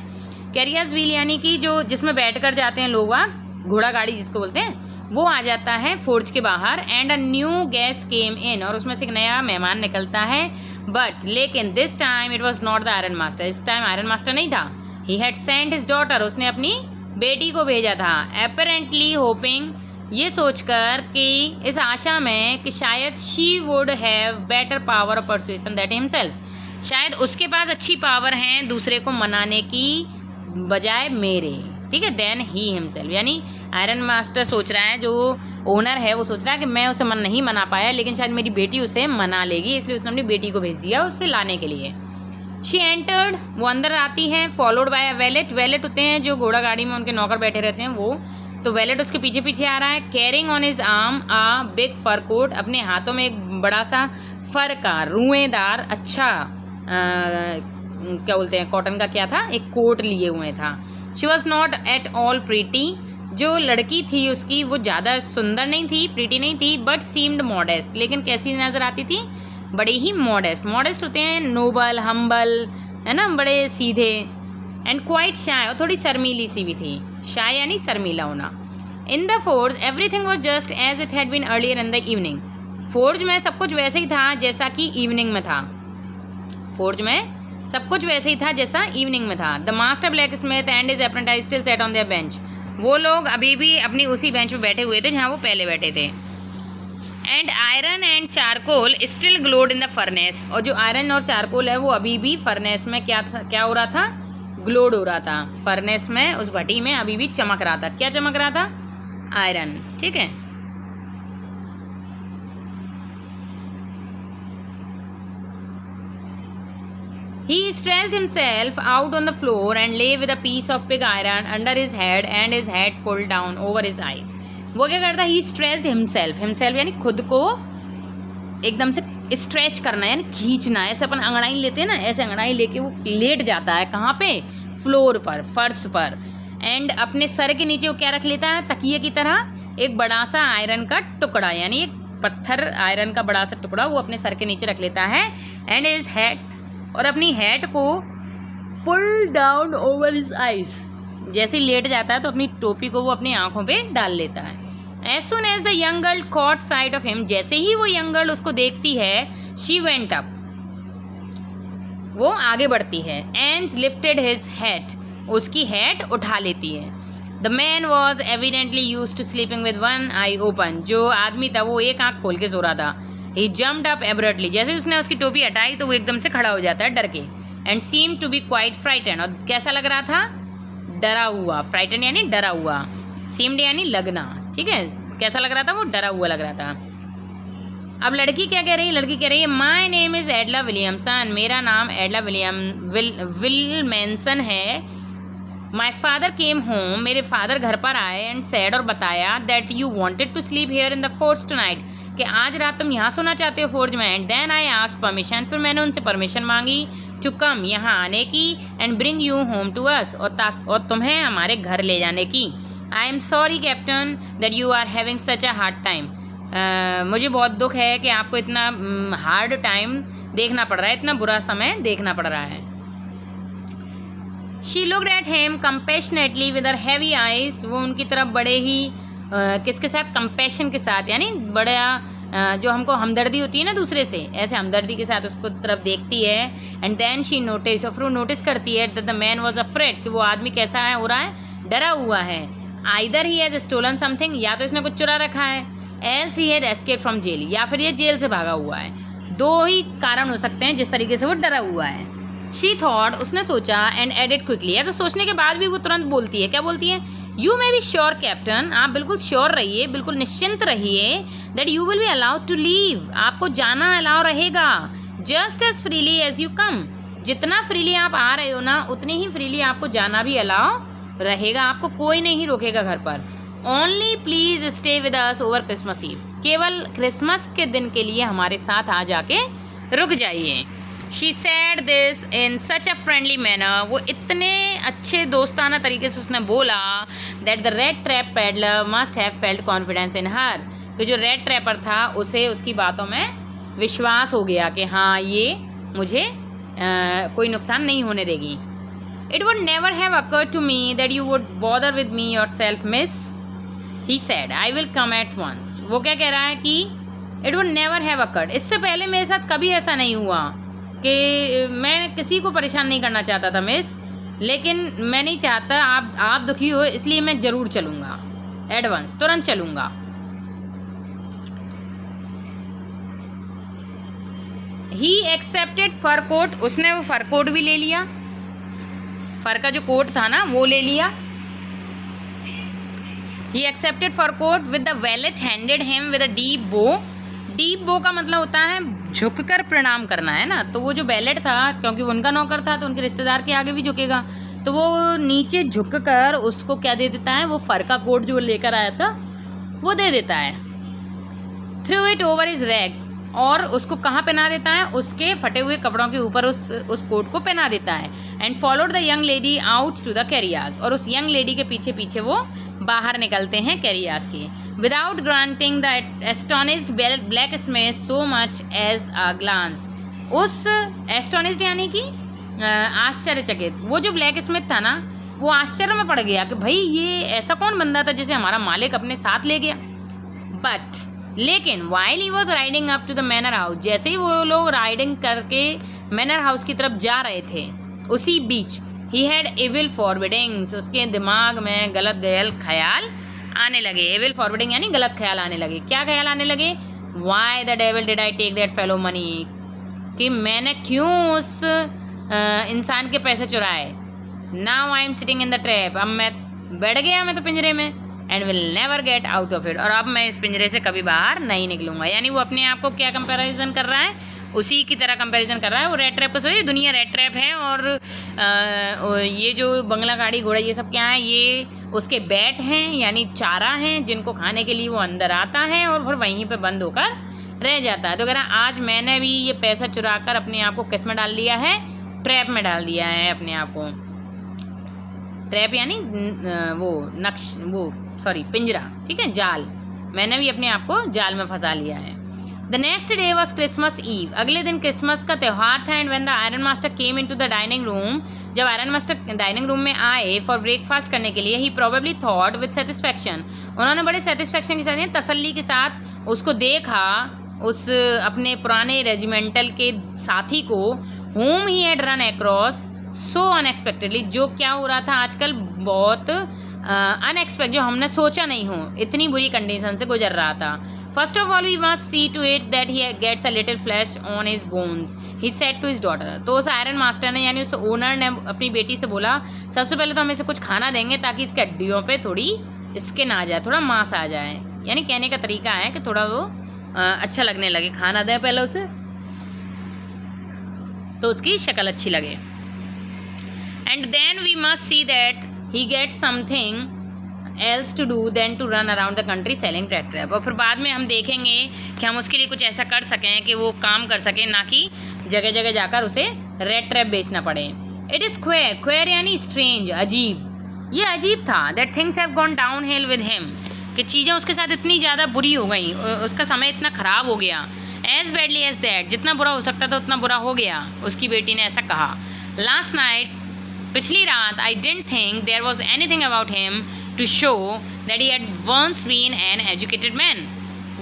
कैरियाज व्हील यानी कि जो जिसमें बैठ कर जाते हैं लोग, घोड़ा गाड़ी जिसको बोलते हैं, वो आ जाता है फोर्ज के बाहर। एंड अ न्यू गेस्ट केम इन, और उसमें से एक नया मेहमान निकलता है। बट लेकिन this time it was not the iron master, इस टाइम आयरन मास्टर नहीं था। He had sent his daughter, उसने अपनी बेटी को भेजा था। अपेरेंटली होपिंग, ये सोचकर कि इस आशा में कि शायद she would have better power of persuasion that himself, शायद उसके पास अच्छी पावर हैं दूसरे को मनाने की बजाय मेरे, ठीक है, देन ही हिमसेल्फ, यानी आयरन मास्टर सोच रहा है, जो ओनर है वो सोच रहा है कि मैं उसे नहीं मना पाया, लेकिन शायद मेरी बेटी उसे मना लेगी, इसलिए उसने अपनी बेटी को भेज दिया उससे लाने के लिए। शी एंटर्ड, वो अंदर आती है, followed by a wallet, wallet होते हैं जो घोड़ा गाड़ी में उनके नौकर बैठे रहते हैं वो, तो वैलेट उसके पीछे पीछे आ रहा है, carrying on his arm a big fur coat, अपने हाथों में एक बड़ा सा फर का रुएदार अच्छा क्या बोलते हैं कॉटन का क्या था, एक कोट लिए हुए था। She was not at all pretty, जो लड़की थी उसकी वो ज़्यादा सुंदर नहीं थी, प्रीटी नहीं थी, बट सीम्ड मॉडेस्ट, लेकिन कैसी नज़र आती थी, बड़ी ही मॉडेस्ट, मॉडेस्ट होते हैं नोबल, हम्बल, है ना, बड़े सीधे, एंड क्वाइट शाय, और थोड़ी शर्मीली सी भी थी, शाय यानी शर्मीला होना। In the forge everything was just as it had been earlier in the evening, forge में सब कुछ वैसे ही था जैसा कि इवनिंग में था, फोर्ज में सब कुछ वैसे ही था जैसा इवनिंग में था। The master blacksmith and his apprentice still set on their bench, वो लोग अभी भी अपनी उसी बेंच पे बैठे हुए थे जहाँ वो पहले बैठे थे। And iron and charcoal still glowed in the furnace, और जो आयरन और चारकोल है वो अभी भी फर्नेस में क्या हो रहा था, ग्लोड हो रहा था, फर्नेस में उस भट्टी में अभी भी चमक रहा था। क्या चमक रहा था, आयरन, ठीक है। He stretched himself out on the floor and lay with a piece of pig iron under his head and his hat pulled down over his eyes. वो क्या करता है, he stretched himself, himself यानी खुद को एकदम से स्ट्रेच करना यानी खींचना, ऐसे अपन अंगड़ाई लेते हैं ना, ऐसे अंगड़ाई लेके वो लेट जाता है, कहाँ पे, फ्लोर पर, फर्श पर, एंड अपने सर के नीचे वो क्या रख लेता है, तकिए की तरह एक बड़ा सा आयरन का टुकड़ा, यानी एक पत्थर आयरन का बड़ा सा टुकड़ा वो अपने सर के नीचे रख लेता है, एंड हिज हैट, और अपनी हैट को pull down over his eyes, जैसे लेट जाता है तो अपनी टोपी को वो अपनी आंखों पे डाल लेता है। As soon as the young girl caught sight of him, जैसे ही वो यंग गर्ल उसको देखती है, शी वेंट अप, वो आगे बढ़ती है, एंड लिफ्टेड हिज हैट, उसकी हैट उठा लेती है। The man was evidently used to sleeping with one eye open, जो आदमी था वो एक आंख खोल के सो रहा था। He jumped up abruptly, जैसे उसने उसकी टोपी हटाई तो वो एकदम से खड़ा हो जाता है डर के, and seemed to be quite frightened, और कैसा लग रहा था, डरा हुआ, frightened यानी डरा हुआ, seemed यानी लगना, ठीक है, कैसा लग रहा था, वो डरा हुआ लग रहा था। अब लड़की क्या कह रही है, लड़की कह रही है, my name is Edla Williamson, मेरा नाम एडला विलमेंसन है। माई फादर केम होम, मेरे फादर घर पर आए, एंड सैड, और बताया, that you wanted to sleep here in the forge tonight, कि आज रात तुम यहाँ सोना चाहते हो फोर्ज में। And then I asked permission, फिर मैंने उनसे परमिशन मांगी टू कम, यहाँ आने की, and bring you home to us, और तुम्हें हमारे घर ले जाने की। I am sorry captain that you are having such a hard time, मुझे बहुत दुख है कि आपको इतना हार्ड टाइम देखना पड़ रहा है, इतना बुरा समय देखना पड़ रहा है। She looked at him compassionately with her heavy eyes, वो उनकी तरफ बड़े ही किसके साथ, कंपैशन के साथ, यानी बड़ा जो हमको हमदर्दी होती है ना दूसरे से, ऐसे हमदर्दी के साथ उसको तरफ देखती है। एंड देन शी नोटिस, और फिर नोटिस करती है that the man was afraid, कि वो आदमी कैसा है, हो रहा है, डरा हुआ है। Either he has stolen something, या तो इसने कुछ चुरा रखा है, else he had escaped from jail, या फिर ये जेल से भागा हुआ है। दो ही कारण हो सकते हैं जिस तरीके से वो डरा हुआ है। शी थॉट, उसने सोचा, एंड एडेड क्विकली, ऐसा सोचने के बाद भी वो तुरंत बोलती है, क्या बोलती है, you may be sure captain, आप बिल्कुल श्योर रहिए, बिल्कुल निश्चिंत रहिए, that you will be allowed to leave, आपको जाना अलाउ रहेगा, just as freely as you come, जितना फ्रीली आप आ रहे हो ना उतनी ही फ्रीली आपको जाना भी अलाउ रहेगा, आपको कोई नहीं रोकेगा घर पर। Only please stay with us over Christmas Eve, केवल क्रिसमस के दिन के लिए हमारे साथ आ जाके रुक जाइए। She said this in such a friendly manner, वो इतने अच्छे दोस्ताना तरीके से उसने बोला, that the rat trap peddler must have felt confidence in her, कि जो रेड ट्रैपर था उसे उसकी बातों में विश्वास हो गया कि हाँ ये मुझे कोई नुकसान नहीं होने देगी। It would never have occurred to me that you would bother with me yourself miss, he said, I will come at once, वो क्या कह रहा है कि it would never have occurred, इससे पहले मेरे साथ कभी ऐसा नहीं हुआ कि मैं किसी को परेशान नहीं करना चाहता था मिस, लेकिन मैं नहीं चाहता आप दुखी हो, इसलिए मैं ज़रूर चलूँगा, एडवांस तुरंत चलूँगा। ही एक्सेप्टेड फर कोट, उसने वो फर कोट भी ले लिया, फर का जो कोट था ना वो ले लिया। He accepted fur coat with the valet handed him with a deep bow. Deep bow का मतलब होता है झुककर प्रणाम करना, है ना। तो वो जो वैलेट था, क्योंकि वो उनका नौकर था तो उनके रिश्तेदार के आगे भी झुकेगा, तो वो नीचे झुककर उसको क्या दे देता है, वो फर का कोट जो लेकर आया था वो दे देता है। Through it over his rags, और उसको कहाँ पहना देता है, उसके फटे हुए कपड़ों के ऊपर उस कोट को पहना देता है। And followed the young lady out to the carriages, और उस यंग लेडी के पीछे पीछे वो बाहर निकलते हैं कैरियाज के। Without granting the astonished blacksmith so much as a glance. उस एस्टोनिश्ड यानी कि आश्चर्यचकित, वो जो ब्लैक स्मिथ था ना वो आश्चर्य में पड़ गया कि भाई ये ऐसा कौन बंदा था जिसे हमारा मालिक अपने साथ ले गया। बट लेकिन while he was riding up to the manor house, जैसे ही वो लोग राइडिंग करके मैनर हाउस की तरफ जा रहे थे, उसी बीच ही हैड एविल फॉरवर्डिंग्स, उसके दिमाग में गलत गलत ख्याल आने लगे। एविल फॉरवर्डिंग यानी गलत ख्याल आने लगे। क्या ख्याल आने लगे? Why the devil did I take that fellow money, कि मैंने क्यों उस इंसान के पैसे चुराए। Now I am sitting in the trap, अब मैं बैठ गया मैं तो पिंजरे में, and will never get out of it, और अब मैं इस पिंजरे से कभी बाहर नहीं निकलूंगा। यानी वो अपने आप को क्या कंपैरिजन कर रहा है, उसी की तरह कंपैरिजन कर रहा है। वो रेड ट्रैप को सोचिए, दुनिया रेड ट्रैप है, और ये जो बंगला गाड़ी घोड़ा ये सब क्या है, ये उसके बैट हैं यानी चारा हैं जिनको खाने के लिए वो अंदर आता है और फिर वहीं पे बंद होकर रह जाता है। तो कह रहा आज मैंने भी ये पैसा चुरा कर अपने आप को किस में डाल दिया है, ट्रैप में डाल दिया है अपने आप को। ट्रैप यानी पिंजरा, ठीक है, जाल। मैंने भी अपने आप को जाल में फंसा लिया है। The next day was Christmas Eve, अगले दिन क्रिसमस का त्यौहार था। And when the iron master came into the dining room, जब आयरन मास्टर डाइनिंग रूम में आए फॉर ब्रेकफास्ट करने के लिए, he probably thought with satisfaction, उन्होंने बड़े सेटिस्फैक्शन के साथ, तसल्ली के साथ उसको देखा, उस अपने पुराने रेजिमेंटल के साथी को, whom he had run across so unexpectedly, जो क्या हो रहा था आजकल बहुत अनएक्सपेक्ट, जो हमने सोचा नहीं हो, इतनी बुरी कंडीशन से गुजर रहा था। First of all we must see to it that he gets a little flash on his bones, he said to his daughter. तो उस आयरन मास्टर ने यानी उस ओनर ने अपनी बेटी से बोला, सबसे पहले तो हम इसे कुछ खाना देंगे ताकि इसके हड्डियों पे थोड़ी स्किन आ जाए, थोड़ा मांस आ जाए। यानी कहने का तरीका है कि थोड़ा वो अच्छा लगने लगे, खाना दें पहले उसे तो उसकी शक्ल अच्छी लगे। And then we must see that he get something else to do then to run around the country selling rat trap, और फिर बाद में हम देखेंगे कि हम उसके लिए कुछ ऐसा कर सकें कि वो काम कर सकें, ना कि जगह जगह जाकर उसे रेड ट्रैप बेचना पड़े। इट इज़ क्वेयर, क्वेयर यानी स्ट्रेंज, अजीब। ये अजीब था that things have gone downhill with him, कि चीज़ें उसके साथ इतनी ज़्यादा बुरी हो गई, उसका समय इतना ख़राब हो गया। एज बैडली एज दैट, जितना बुरा हो सकता था उतना बुरा हो गया, उसकी बेटी ने ऐसा कहा। लास्ट नाइट, पिछली रात, I didn't think there was anything about him to show that he had once been an educated man.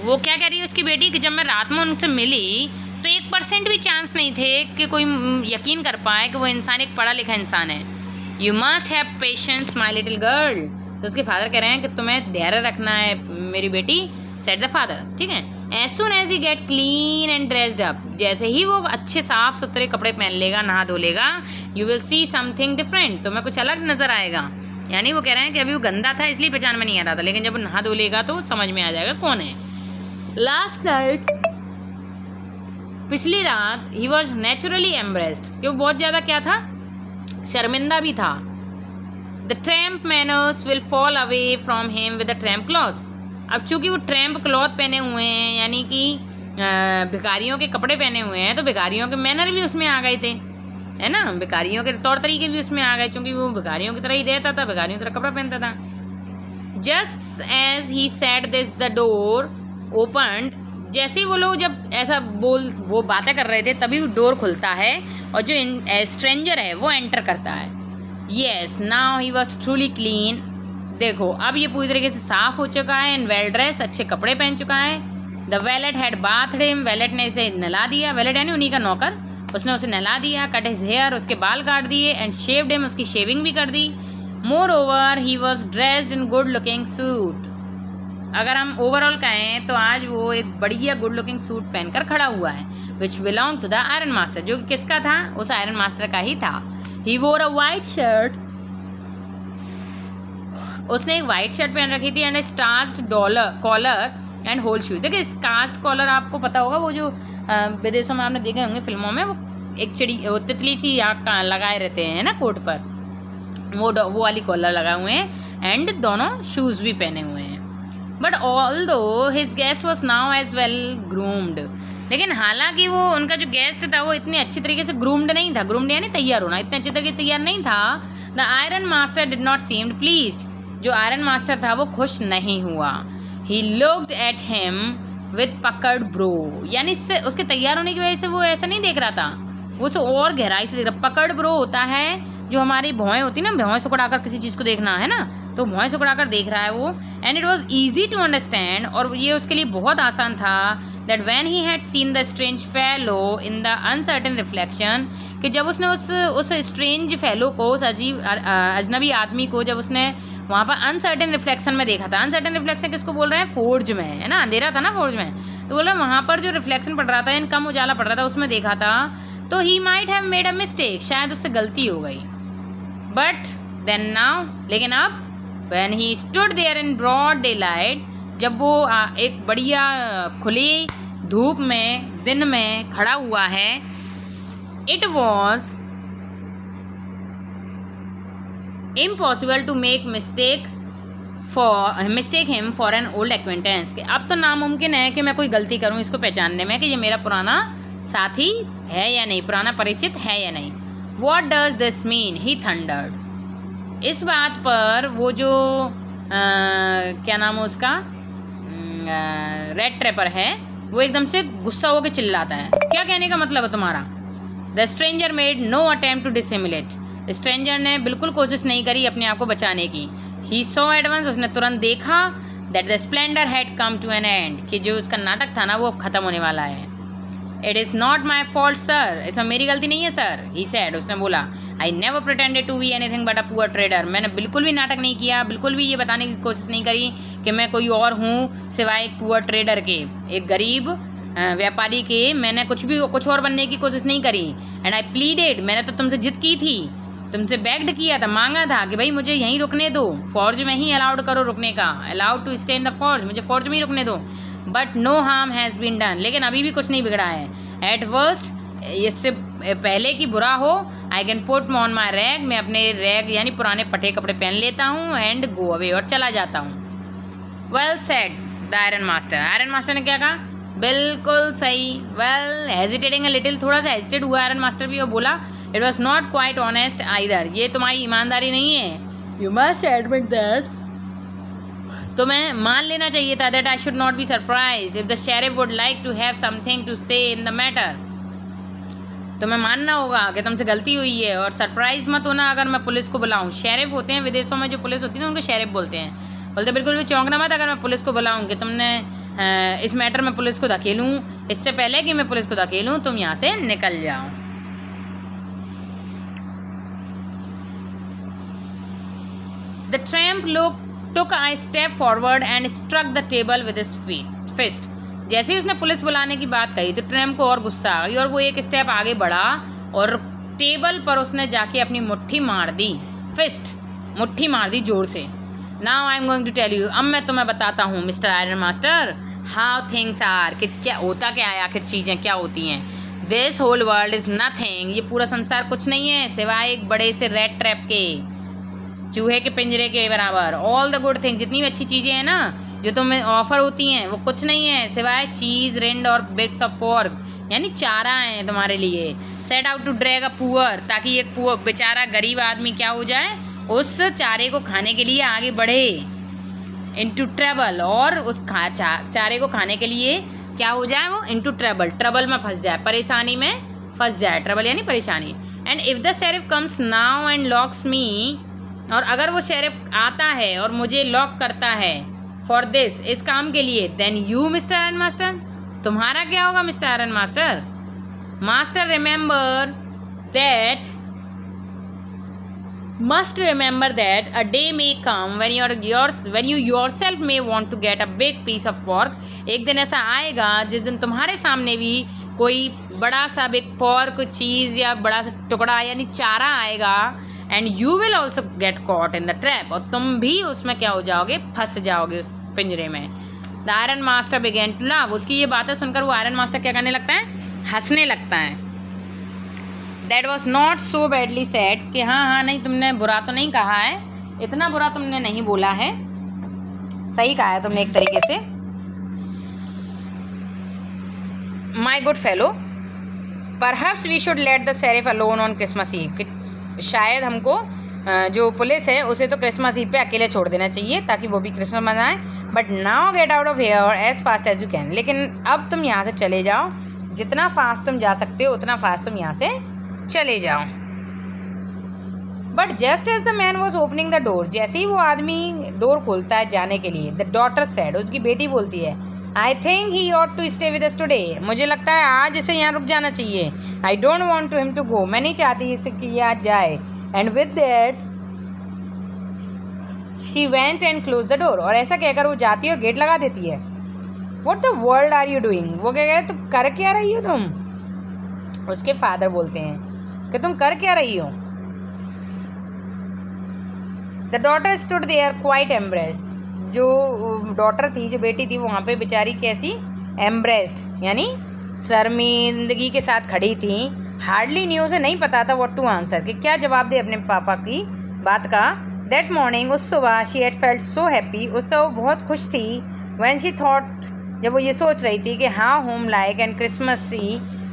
वो क्या कह रही है उसकी बेटी कि जब मैं रात में उनसे मिली तो 1% भी चांस नहीं थे कि कोई यकीन कर पाए कि वो इंसान एक पढ़ा लिखा इंसान है। You must have patience my little girl, तो उसके फादर कह रहे हैं कि तुम्हें धैर्य रखना है मेरी बेटी, सेड द फादर, ठीक है। As soon as he get clean and dressed up, जैसे ही वो अच्छे साफ सुथरे कपड़े पहन लेगा, नहा धो लेगा, you will see something different, तुम्हें कुछ अलग नजर आएगा। यानी वो कह रहे हैं कि अभी वो गंदा था इसलिए पहचान में नहीं आ रहा था, लेकिन जब वो नहा धो लेगा तो समझ में आ जाएगा कौन है। लास्ट नाइट, पिछली रात, ही वॉज नेचुरली एम्ब्रेस्ड, कि वो बहुत ज़्यादा क्या था, शर्मिंदा भी था। The tramp manners will fall away from him with the tramp cloth, अब चूंकि वो ट्रैम्प क्लॉथ पहने हुए हैं यानी कि भिखारियों के कपड़े पहने हुए हैं, तो भिखारियों के मैनर भी उसमें आ गए थे, है ना, भिखारियों के तौर तरीके भी उसमें आ गए, चूंकि वो भिखारियों की तरह ही रहता था, भिखारियों की तरह कपड़ा पहनता था। Just as he said this the door opened, जैसे ही वो लोग जब ऐसा वो बातें कर रहे थे तभी वो डोर खुलता है और जो स्ट्रेंजर है वो एंटर करता है। Yes, now he was truly clean, देखो अब ये पूरी तरीके से साफ हो चुका है, एंड वेल ड्रेस, अच्छे कपड़े पहन चुका है। The wallet had bathed him, wallet ने इसे नहला दिया, वैलेट यानी उन्हीं का नौकर, उसने उसे नहला दिया। कट हिज हेयर, उसके बाल काट दिए। एंड शेव्ड हिम, उसकी शेविंग भी कर दी। Moreover he was dressed in good looking suit, अगर हम ओवरऑल कहें तो आज वो एक बढ़िया गुड लुकिंग सूट पहनकर खड़ा हुआ है, which belong to the iron master, जो कि किसका था, उस आयरन मास्टर का ही था। ही वोर अ वाइट शर्ट, उसने एक वाइट शर्ट पहन रखी थी, and a starched collar and whole shoes. देखिए स्कास्ट कॉलर आपको पता होगा, वो जो विदेशों में आपने देखे होंगे फिल्मों में, वो एक वो तितली सी आँख लगाए रहते हैं ना कोट पर, वो वाली कॉलर लगाए हुए हैं, एंड दोनों शूज़ भी पहने हुए हैं। But although his guest was now as well groomed, लेकिन हालांकि वो उनका जो गेस्ट था वो इतनी अच्छी तरीके से ग्रूम्ड नहीं था, ग्रूम्ड यानी तैयार होना, इतने अच्छी तरीके से तैयार नहीं था। The iron master did not seemed pleased, जो आयरन मास्टर था वो खुश नहीं हुआ। He looked at him with पकड़ ब्रो, यानी इससे उसके तैयार होने की वजह से वो ऐसा नहीं देख रहा था, वो तो और गहराई से देख रहा। पकड़ ब्रो होता है जो हमारी भौएं होती ना, भौएं सुकड़ाकर किसी चीज़ को देखना है ना, तो भौएं सुकड़ाकर देख रहा है वो। And it was easy to understand, और ये उसके लिए बहुत आसान था, that when he had seen the strange fellow in the uncertain reflection, कि जब उसने उस स्ट्रेंज फेलो को, उस अजीब अजनबी आदमी को जब उसने वहाँ पर अनसर्टेन रिफ्लेक्शन में देखा था। अनसर्टेन रिफ्लेक्शन किसको बोल रहे हैं, फोर्ज में, है ना, अंधेरा था ना फोर्ज में, तो बोल रहे वहाँ पर जो रिफ्लेक्शन पड़ रहा था, यानी कम उजाला पड़ रहा था, उसमें देखा था, तो he might have made a mistake, शायद उससे गलती हो गई। बट देन नाउ, लेकिन अब when he stood there in broad daylight, जब वो एक बढ़िया खुली धूप में दिन में खड़ा हुआ है, it was impossible to mistake him for an old acquaintance, कि अब तो नामुमकिन है कि मैं कोई गलती करूं इसको पहचानने में कि ये मेरा पुराना साथी है या नहीं, पुराना परिचित है या नहीं। What does this mean? He thundered. इस बात पर वो जो क्या नाम है उसका, रेड ट्रैपर है, वो एकदम से गुस्सा होकर चिल्लाता है, क्या कहने का मतलब है तुम्हारा। The stranger made no attempt to dissimulate, stranger ने बिल्कुल कोशिश नहीं करी अपने आप को बचाने की। ही सॉ एट वंस, उसने तुरंत देखा, that the splendour had come to an end, कि जो उसका नाटक था ना वो अब ख़त्म होने वाला है। It is not my fault sir, इसमें मेरी गलती नहीं है सर, ही सैड, उसने बोला। I never pretended to be anything but a poor trader, मैंने बिल्कुल भी नाटक नहीं किया, बिल्कुल भी ये बताने की कोशिश नहीं करी कि मैं कोई और हूँ सिवाय एक पुअर ट्रेडर के, एक गरीब व्यापारी के। मैंने कुछ और बनने की कोशिश नहीं करी। एंड आई प्लीडेड, मैंने तो तुमसे जिद की थी, तुमसे बेग्ड किया था, मांगा था कि भाई मुझे यहीं रुकने दो, फॉर्ज में ही अलाउड करो रुकने का, allowed to stay in the forge, मुझे फॉर्ज में ही रुकने दो। But no harm has been done, लेकिन अभी भी कुछ नहीं बिगड़ा है। एट वर्स्ट, इससे पहले कि बुरा हो, I can put on my rag, मैं अपने रैग यानी पुराने पटे कपड़े पहन लेता हूँ, एंड गो अवे, और चला जाता हूँ। Well said the iron master, iron master ने क्या कहा, बिल्कुल सही। वेल हेजिटेटिंग अ लिटिल, थोड़ा सा हेजिटेट हुआ आयरन मास्टर भी, और बोला, it was not quite honest either, ये तुम्हारी ईमानदारी नहीं है, यू मस्ट एडमिट दैट, तो मैं मान लेना चाहिए था, that I should not be surprised if the sheriff would like to have something to say in the matter, तो मैं मानना होगा कि तुमसे गलती हुई है, और सरप्राइज मत होना अगर मैं पुलिस को बुलाऊं। शेरिफ होते हैं विदेशों में, जो पुलिस होती है ना उनको शेरिफ बोलते हैं, बोलते बिल्कुल भी चौंकना मत अगर मैं पुलिस को बुलाऊं कि तुमने इस मैटर में पुलिस को धकेलूं, इससे पहले कि मैं पुलिस को धकेलूं तुम यहाँ से निकल जाओ। The tramp took a step forward and struck the table with his fist. जैसे ही उसने पुलिस बुलाने की बात कही तो ट्रैम्प को और गुस्सा आ गई, और वो एक स्टेप आगे बढ़ा और टेबल पर उसने जाके अपनी मुट्ठी मार दी, फिस्ट, मुट्ठी मार दी जोर से। Now I am going to tell you, अब मैं तुम्हें बताता हूँ mister iron master, how things are, कि क्या होता क्या है, आखिर चीज़ें क्या होती हैं। This whole world is nothing, ये पूरा संसार कुछ नहीं है सिवाय एक बड़े से रेड ट्रैप के, चूहे के पिंजरे के बराबर। ऑल द गुड थिंग, जितनी भी अच्छी चीज़ें हैं ना जो तुम्हें ऑफर होती हैं, वो कुछ नहीं है सिवाय चीज़, रिंड और बिट्स ऑफ पोर्क, यानी चारा है तुम्हारे लिए। Set out to drag a poor, ताकि एक बेचारा गरीब आदमी क्या हो जाए, उस चारे को खाने के लिए आगे बढ़े, इनटू ट्रबल, और उस चारे को खाने के लिए क्या हो जाए, वो इनटू ट्रबल में फंस जाए, परेशानी में फंस जाए, ट्रबल यानी परेशानी। And if the sheriff comes now and locks me, और अगर वो शेरिफ आता है और मुझे लॉक करता है फॉर दिस, इस काम के लिए, then you mister iron master, तुम्हारा क्या होगा mister iron master. Master remember that must remember that a day may come when you yourself may want to get a big piece of pork. एक दिन ऐसा आएगा जिस दिन तुम्हारे सामने भी कोई बड़ा सा बिग पोर्क चीज़ या बड़ा सा टुकड़ा यानी चारा आएगा, and you will also get caught in the trap, और तुम भी उसमें क्या हो जाओगे, फंस जाओगे उस पिंजरे में. The iron master began to laugh. उसकी ये बातें सुनकर वो आयरन मास्टर क्या करने लगता है, हंसने लगता है. That was not so badly said, कि हाँ नहीं तुमने बुरा तो नहीं कहा है, इतना बुरा तुमने नहीं बोला है, सही कहा है तुमने एक तरीके से. My good fellow, perhaps we should let the sheriff alone on Christmas Eve, कि शायद हमको जो पुलिस है उसे तो क्रिसमस ईव पे अकेले छोड़ देना चाहिए ताकि वो भी क्रिसमस मनाए. But now get out of here as fast as you can, लेकिन अब तुम यहाँ से चले जाओ, जितना फास्ट तुम जा सकते हो उतना फास्ट तुम यहाँ से चले जाओ. But just as the man was opening the door, जैसे ही वो आदमी डोर खोलता है जाने के लिए, द डॉटर सेड, उसकी बेटी बोलती है, I think he ought to stay with us today, मुझे लगता है आज इसे यहाँ रुक जाना चाहिए. I don't want to him to go, मैं नहीं चाहती इसे कि ये आज जाए. And with that she went and close the door, और ऐसा कहकर वो जाती है और गेट लगा देती है. What the world are you doing, वो क्या कह रहे, तुम कर क्या रही हो तुम. उसके फादर बोलते हैं कि तुम कर क्या रही हो. The daughter stood there quite embarrassed, जो डॉटर थी, जो बेटी थी, वो वहाँ पे बेचारी कैसी, एम्ब्रेस्ड यानी शर्मिंदगी के साथ खड़ी थी. हार्डली न्यू, उसे नहीं पता था व्हाट टू आंसर, कि क्या जवाब दे अपने पापा की बात का. दैट मॉर्निंग, उस सुबह, she had felt so happy, उस समय वो बहुत खुश थी. व्हेन शी थॉट, जब वो ये सोच रही थी कि हाँ home like and Christmas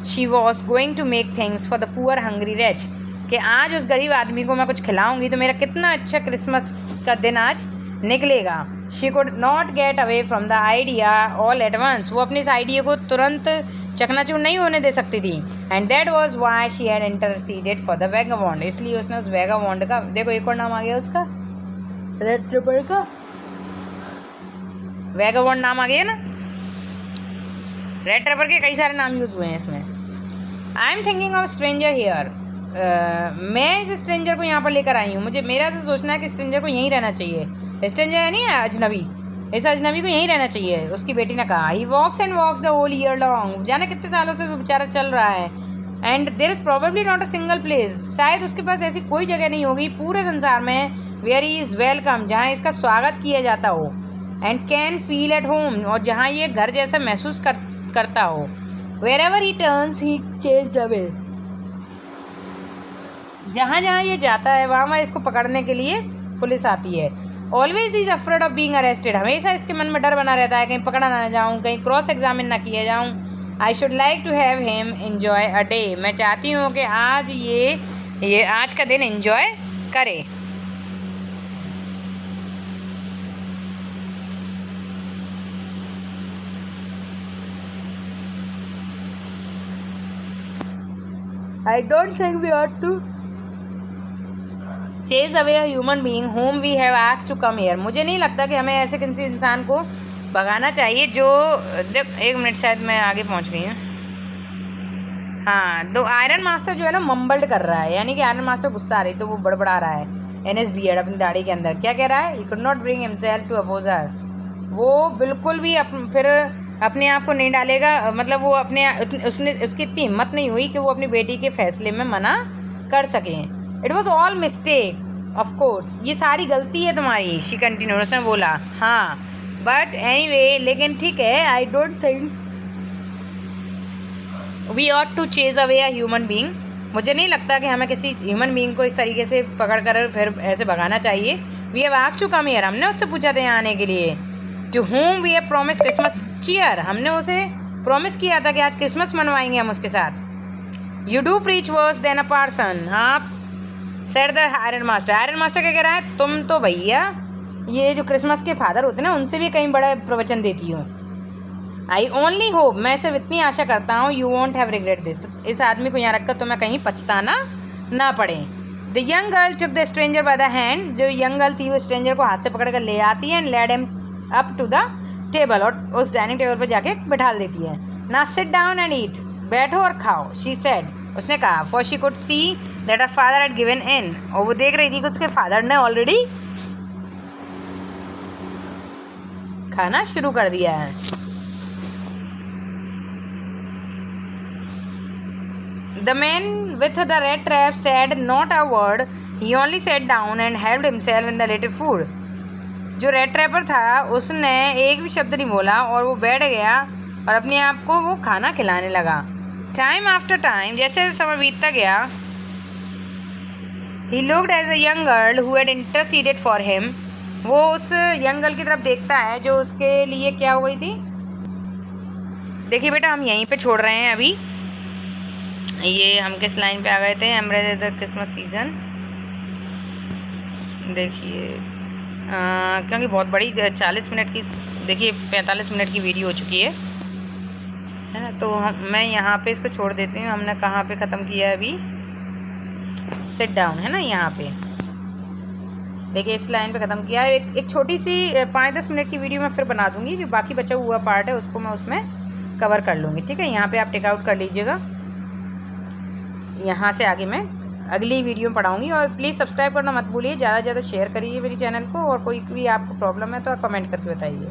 she was going to make things for the poor hungry rich, कि आज उस गरीब आदमी को मैं कुछ खिलाऊंगी तो मेरा कितना अच्छा क्रिसमस का दिन आज निकलेगा. She could not get away from the idea all at once, वो अपनी इस आइडिया को तुरंत चकनाचूर नहीं होने दे सकती थी. And that was why she had interceded for the vagabond, इसलिए उसने उस वैगाबॉन्ड का, देखो एक और नाम आ गया उसका, रेड ट्रिपल का वैगाबॉन्ड नाम आ गया ना. रेड ट्रिपल के कई सारे नाम यूज़ हुए हैं इसमें. I am thinking of stranger here, मैं इस स्ट्रेंजर को यहाँ पर लेकर आई हूँ, मुझे मेरा तो सोचना है कि स्ट्रेंजर को यहीं रहना चाहिए. स्ट्रेंजर है नहीं, अजनबी, इस अजनबी को यहीं रहना चाहिए, उसकी बेटी ने कहा. He walks and walks the whole year long, जाने कितने सालों से वो बेचारा चल रहा है. And there is probably not a single place, शायद उसके पास ऐसी कोई जगह नहीं होगी पूरे संसार में, वेयर ही इज़ वेलकम, जहाँ इसका स्वागत किया जाता हो. And can feel at home, और जहाँ ये घर जैसा महसूस करता हो. Wherever he turns he chase the way, जहाँ जहाँ ये जाता है वहाँ वहाँ इसको पकड़ने के लिए पुलिस आती है. Always is afraid of being arrested, हमेशा इसके मन में डर बना रहता है कहीं पकड़ा ना जाऊँ, कहीं क्रॉस एग्जामिन ना किया जाऊँ. I should like to have him enjoy a day, मैं चाहती हूँ कि आज ये आज का दिन एन्जॉय करे. I don't think we ought to chase away a human being whom we have asked to come here. मुझे नहीं लगता कि हमें ऐसे किसी इंसान को भगाना चाहिए जो, देख एक मिनट, शायद मैं आगे पहुंच गई हूँ. हाँ, तो आयरन मास्टर जो है ना मम्बल्ड कर रहा है, यानी कि आयरन मास्टर गुस्सा आ रही तो वो बड़बड़ा रहा है. एनएस बियर्ड अपनी दाढ़ी के अंदर क्या कह रहा है, he could not bring himself to oppose her, वो बिल्कुल भी फिर अपने आप को नहीं डालेगा, मतलब वो उसकी इतनी हिम्मत नहीं हुई कि वो अपनी बेटी के फैसले में मना कर सकें. It was all mistake of course, ये सारी गलती है तुम्हारी, शी कंटिन्यू, उसने बोला. हाँ बट एनीवे, लेकिन ठीक है, I don't think we ought to chase away a human being, मुझे नहीं लगता कि हमें किसी ह्यूमन बीइंग को इस तरीके से पकड़ कर फिर ऐसे भगाना चाहिए. We have asked to come here, हमने उससे पूछा था यहाँ आने के लिए. To home we have promised Christmas cheer, हमने उसे प्रॉमिस किया था कि आज क्रिसमस मनवाएंगे हम उसके साथ. You do preach worse than a parson, हाँ said the iron master. Iron master क्या कह रहा है, तुम तो भैया ये जो क्रिसमस के फादर होते हैं ना उनसे भी कहीं बड़ा प्रवचन देती हो. आई ओनली होप, मैं सिर्फ इतनी आशा करता हूँ, you want have regret this, तो इस आदमी को यहाँ रखकर तुम्हें कहीं पछताना ना पड़े. The young girl took the stranger by the hand, जो यंग गर्ल थी वो स्ट्रेंजर को हाथ से पकड़ कर ले आती है. And led him up to the table, और उस डाइनिंग टेबल पर जाके बैठा देती है. ना सिट डाउन एंड ईट, बैठो और खाओ. शी सेड, उसने कहा for she could see that her father had given in, और वो देख रही थी कि उसके फादर ने ऑलरेडी खाना शुरू कर दिया है। The man with the red trap said not a word. He only sat down and helped himself in the little food. जो रेड ट्रैपर था उसने एक भी शब्द नहीं बोला और वो बैठ गया और अपने आप को वो खाना खिलाने लगा। टाइम आफ्टर टाइम, जैसे जैसे समय बीतता गया, he looked as a young girl who had interceded for him. वो उस यंग गर्ल की तरफ देखता है जो उसके लिए क्या हो गई थी। देखिए बेटा, हम यहीं पे छोड़ रहे हैं अभी। ये हम किस लाइन पे आ गए थे? Embrace the Christmas season. देखिए क्योंकि बहुत बड़ी 40 मिनट की, देखिए 45 मिनट की वीडियो हो चुकी है ना, तो मैं यहाँ पे इसको छोड़ देती हूँ। हमने कहाँ पे ख़त्म किया है अभी? सिट डाउन है ना, यहाँ पे देखिए इस लाइन पे ख़त्म किया है। एक छोटी सी 5-10 मिनट की वीडियो मैं फिर बना दूँगी, जो बाकी बचा हुआ पार्ट है उसको मैं उसमें कवर कर लूँगी। ठीक है, यहाँ पे आप टेकआउट कर लीजिएगा। यहाँ से आगे मैं अगली वीडियो में पढ़ाऊँगी। और प्लीज़ सब्सक्राइब करना मत भूलिए, ज़्यादा से ज़्यादा शेयर करिए मेरी चैनल को, और कोई भी आपको प्रॉब्लम है तो आप कमेंट करके बताइए।